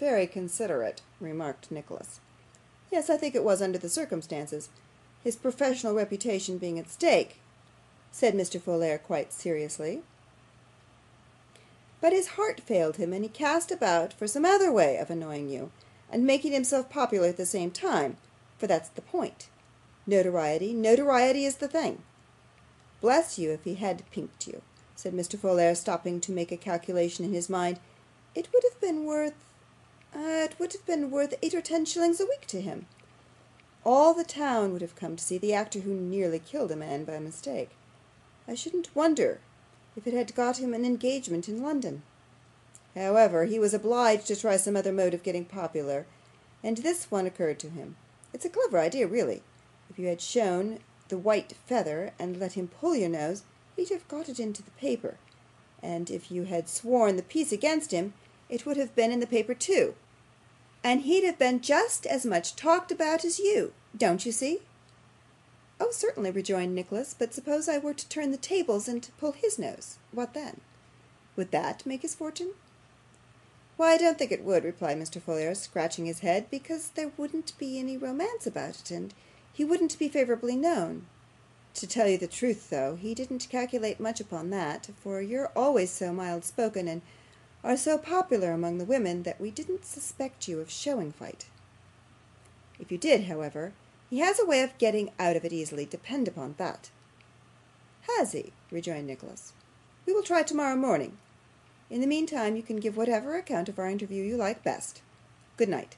very considerate," remarked Nicholas. "Yes, I think it was, under the circumstances, his professional reputation being at stake," said Mr. Folair, quite seriously. "But his heart failed him, and he cast about for some other way of annoying you, and making himself popular at the same time, for that's the point. Notoriety, notoriety is the thing. Bless you if he had pinked you," said Mr. Folair, stopping to make a calculation in his mind. "It would have been worth 8 or 10 shillings a week to him. All the town would have come to see the actor who nearly killed a man by mistake. I shouldn't wonder if it had got him an engagement in London. However, he was obliged to try some other mode of getting popular, and this one occurred to him. It's a clever idea, really. If you had shown the white feather, and let him pull your nose, he'd have got it into the paper; and if you had sworn the peace against him, it would have been in the paper too, and he'd have been just as much talked about as you. Don't you see?" "Oh, certainly," rejoined Nicholas. "But suppose I were to turn the tables, and to pull his nose, what then? Would that make his fortune?" "Why, I don't think it would," replied Mr. Folair, scratching his head, "because there wouldn't be any romance about it, and he wouldn't be favourably known. To tell you the truth, though, he didn't calculate much upon that, for you're always so mild spoken, and are so popular among the women, that we didn't suspect you of showing fight. If you did, however, he has a way of getting out of it easily, depend upon that." "Has he?" rejoined Nicholas. "We will try tomorrow morning. In the meantime, you can give whatever account of our interview you like best. Good night."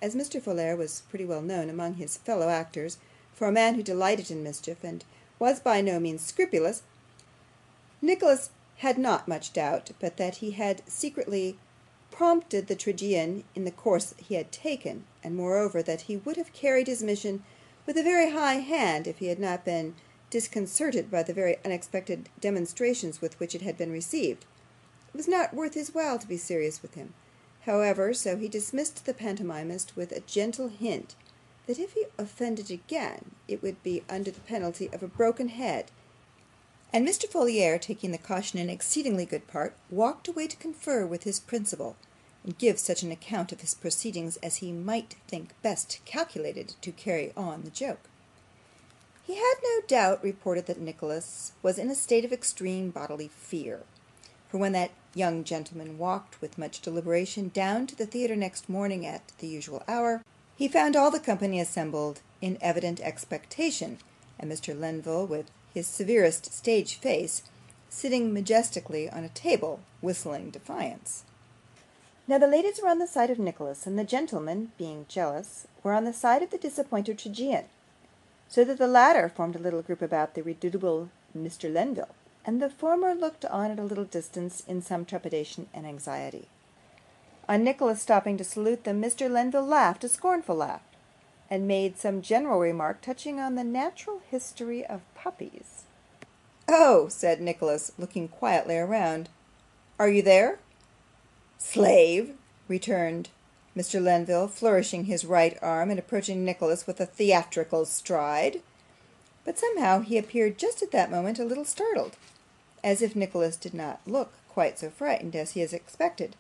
As Mr. Folair was pretty well known among his fellow actors for a man who delighted in mischief, and was by no means scrupulous, Nicholas had not much doubt but that he had secretly prompted the tragedian in the course he had taken, and moreover that he would have carried his mission with a very high hand if he had not been disconcerted by the very unexpected demonstrations with which it had been received. It was not worth his while to be serious with him, however, so he dismissed the pantomimist with a gentle hint that if he offended again it would be under the penalty of a broken head, and Mr. Folair, taking the caution in exceedingly good part, walked away to confer with his principal, and give such an account of his proceedings as he might think best calculated to carry on the joke. He had no doubt reported that Nicholas was in a state of extreme bodily fear, for when that young gentleman walked with much deliberation down to the theatre next morning at the usual hour, he found all the company assembled in evident expectation, and Mr. Lenville, with his severest stage face, sitting majestically on a table, whistling defiance. Now the ladies were on the side of Nicholas, and the gentlemen, being jealous, were on the side of the disappointed tragedian, so that the latter formed a little group about the redoubtable Mr. Lenville, and the former looked on at a little distance in some trepidation and anxiety. On Nicholas stopping to salute them, Mr. Lenville laughed a scornful laugh, and made some general remark touching on the natural history of puppies. "Oh!" said Nicholas, looking quietly around, "are you there?" "Slave!" returned Mr. Lenville, flourishing his right arm, and approaching Nicholas with a theatrical stride. But somehow he appeared just at that moment a little startled, as if Nicholas did not look quite so frightened as he had expected,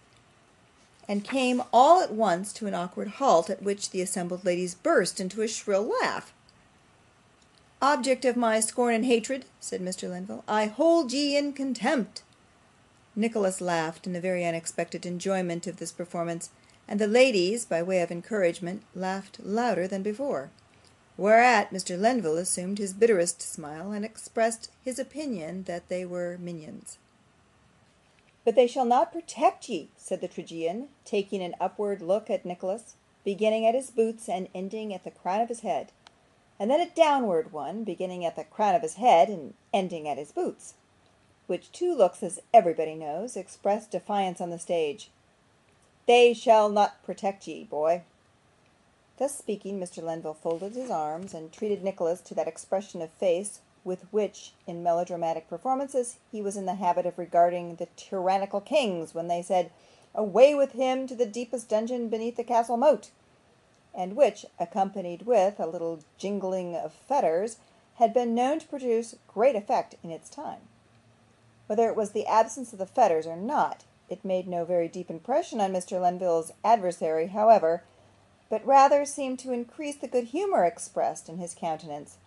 and came all at once to an awkward halt, at which the assembled ladies burst into a shrill laugh. "Object of my scorn and hatred," said Mr. Lenville, "I hold ye in contempt." Nicholas laughed in the very unexpected enjoyment of this performance, and the ladies, by way of encouragement, laughed louder than before, whereat Mr. Lenville assumed his bitterest smile, and expressed his opinion that they were minions. "But they shall not protect ye," said the tragedian, taking an upward look at Nicholas, beginning at his boots and ending at the crown of his head, and then a downward one, beginning at the crown of his head and ending at his boots, which two looks, as everybody knows, expressed defiance on the stage. "They shall not protect ye, boy." Thus speaking, Mr. Lenville folded his arms, and treated Nicholas to that expression of face with which, in melodramatic performances, he was in the habit of regarding the tyrannical kings when they said, "Away with him to the deepest dungeon beneath the castle moat," and which, accompanied with a little jingling of fetters, had been known to produce great effect in its time. Whether it was the absence of the fetters or not, It made no very deep impression on Mr. Lenville's adversary, however, but rather seemed to increase the good humour expressed in his countenance,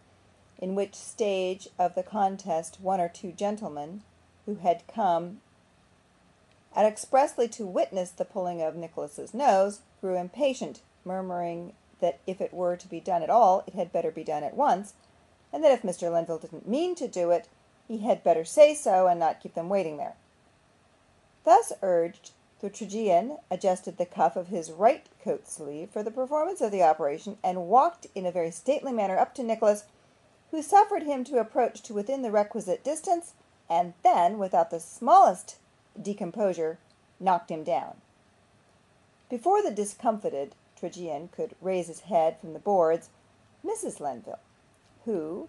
in which stage of the contest one or two gentlemen, who had come out expressly to witness the pulling of Nicholas's nose, grew impatient, murmuring that if it were to be done at all, it had better be done at once, and that if Mr. Lenville didn't mean to do it, he had better say so, and not keep them waiting there. Thus urged, the tragedian adjusted the cuff of his right coat sleeve for the performance of the operation, and walked in a very stately manner up to Nicholas, who suffered him to approach to within the requisite distance, and then, without the smallest decomposure, knocked him down. Before the discomfited tragedian could raise his head from the boards, Mrs. Lenville, who,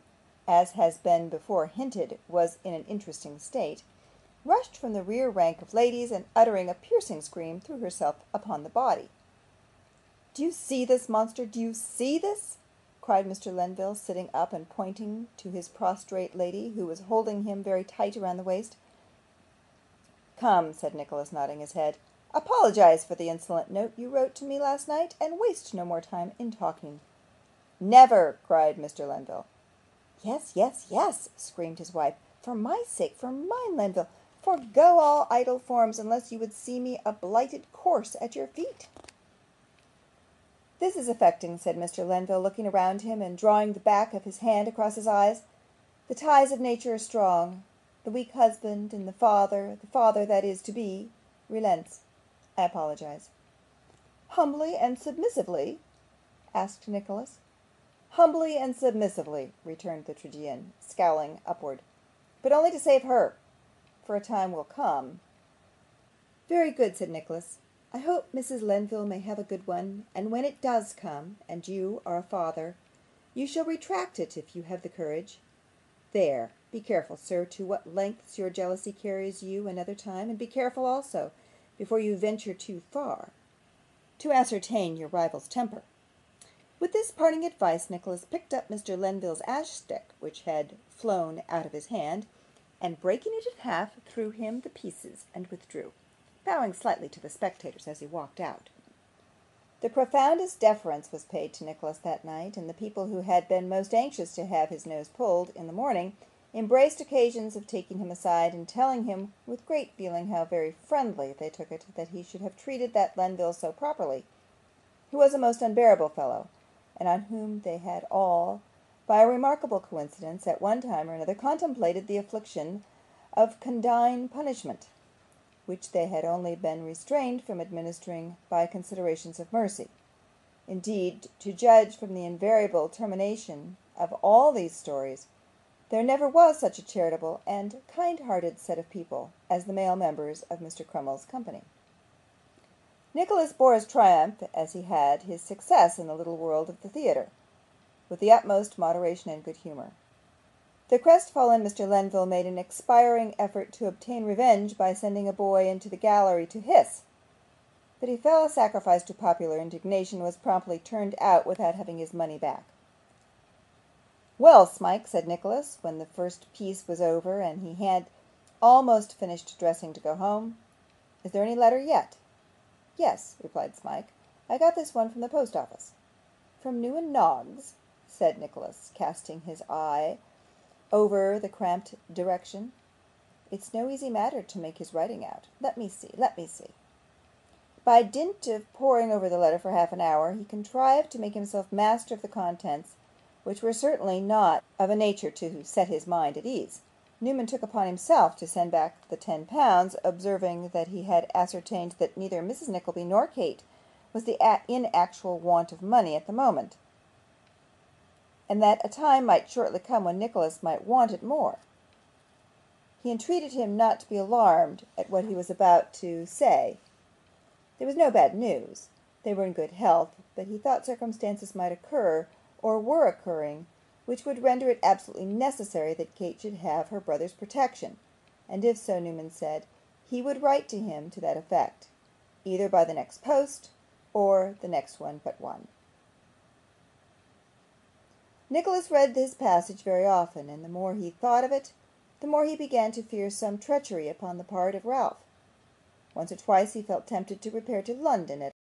as has been before hinted, was in an interesting state, rushed from the rear rank of ladies, and, uttering a piercing scream, threw herself upon the body. "Do you see this, monster? Do you see this?" cried Mr. Lenville, sitting up and pointing to his prostrate lady, who was holding him very tight around the waist. "Come," said Nicholas, nodding his head, "apologize for the insolent note you wrote to me last night, and waste no more time in talking." "Never!" cried Mr. Lenville. "Yes, yes, yes!" screamed his wife. "For my sake, for mine, Lenville, forego all idle forms, unless you would see me a blighted corse at your feet." "This is affecting," said Mr. Lenville, looking around him, and drawing the back of his hand across his eyes. "The ties of nature are strong. The weak husband, and the father that is to be, relents. I apologize." "Humbly and submissively?" asked Nicholas. "Humbly and submissively," returned the tragedian, scowling upward, "but only to save her. For a time will come—" "Very good," said Nicholas. "I hope Mrs. Lenville may have a good one, and when it does come, and you are a father, you shall retract it if you have the courage. There! Be careful, sir, to what lengths your jealousy carries you another time, and be careful also, before you venture too far, to ascertain your rival's temper." With this parting advice, Nicholas picked up Mr. Lenville's ash stick, which had flown out of his hand, and breaking it in half, threw him the pieces, and withdrew, bowing slightly to the spectators as he walked out. The profoundest deference was paid to Nicholas that night, and the people who had been most anxious to have his nose pulled in the morning embraced occasions of taking him aside, and telling him with great feeling how very friendly they took it that he should have treated that Lenville so properly, who was a most unbearable fellow, and on whom they had all, by a remarkable coincidence, at one time or another contemplated the infliction of condign punishment, which they had only been restrained from administering by considerations of mercy. Indeed, to judge from the invariable termination of all these stories, there never was such a charitable and kind-hearted set of people as the male members of Mr. Crummles's company. Nicholas bore his triumph, as he had his success in the little world of the theatre, with the utmost moderation and good humour. The crestfallen Mr. Lenville made an expiring effort to obtain revenge by sending a boy into the gallery to hiss, but he fell a sacrifice to popular indignation, and was promptly turned out without having his money back. "Well, Smike," said Nicholas, when the first piece was over, and he had almost finished dressing to go home, "is there any letter yet?" "Yes," replied Smike. "I got this one from the post office." "From Newman Noggs?" said Nicholas, casting his eye over the cramped direction. "It's no easy matter to make his writing out. Let me see. By dint of poring over the letter for half an hour, he contrived to make himself master of the contents, which were certainly not of a nature to set his mind at ease. Newman took upon himself to send back the £10, observing that he had ascertained that neither Mrs. Nickleby nor Kate was in actual want of money at the moment, and that a time might shortly come when Nicholas might want it more. He entreated him not to be alarmed at what he was about to say. There was no bad news. They were in good health, but he thought circumstances might occur, or were occurring, which would render it absolutely necessary that Kate should have her brother's protection, and if so, Newman said, he would write to him to that effect, either by the next post, or the next one but one. Nicholas read this passage very often, and the more he thought of it, the more he began to fear some treachery upon the part of Ralph. Once or twice he felt tempted to repair to London